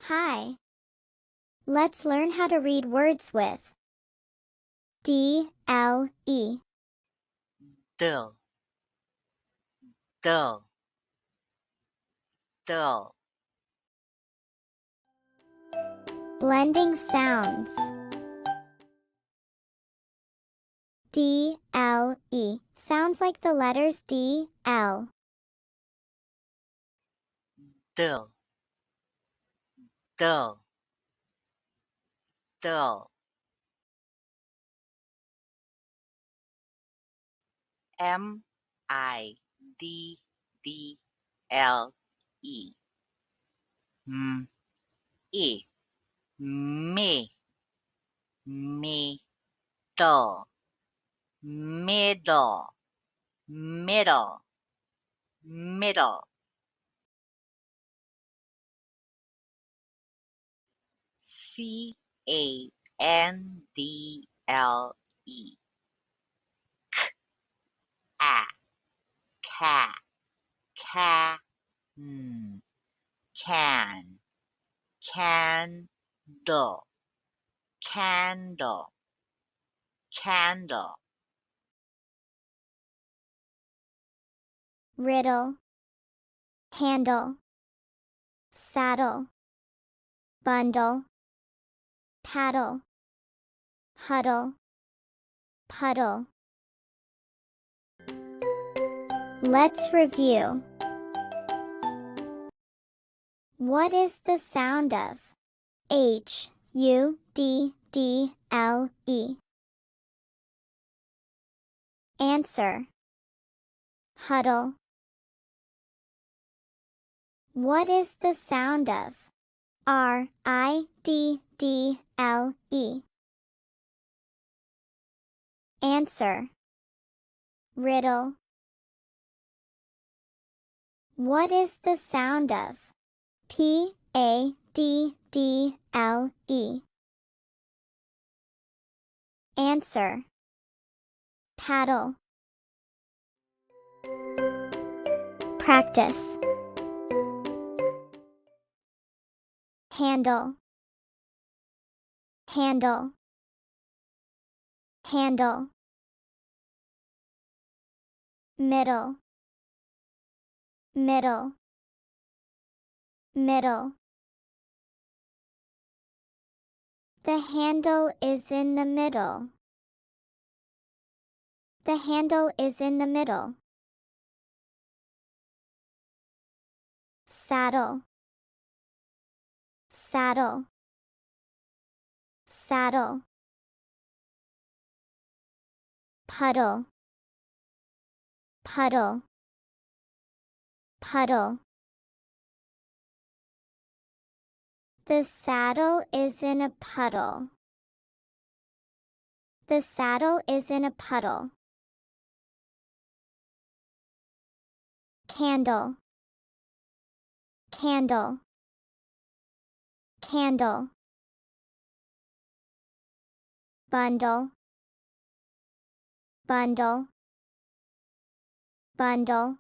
Hi. Let's learn how to read words with DLE. Dull, dull, dull. Blending sounds. DLE sounds like the letters D, L. Dull, dull, dull. MIDDLE. E. Me. Middle. Middle. Middle. Middle. CANDLE. Cat. Cat. Cat. Can. Candle. Candle. Candle. Riddle. Handle. Saddle. Bundle. Paddle. Huddle. Puddle. Let's review. What is the sound of HUDDLE? Answer. Huddle. What is the sound of RIDDLE? Answer. Riddle. What is the sound of PADDLE? Answer. Paddle. Practice. Handle. Handle. Handle. Middle. Middle. Middle. The handle is in the middle. The handle is in the middle. Saddle. Saddle. Saddle. Puddle. Puddle. Puddle. The saddle is in a puddle. The saddle is in a puddle. Candle. Candle. Candle. Bundle. Bundle. Bundle.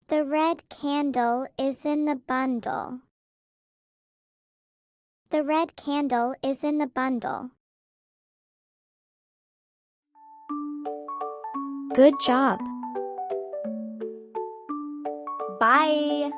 The red candle is in the bundle. The red candle is in the bundle. Good job. Bye.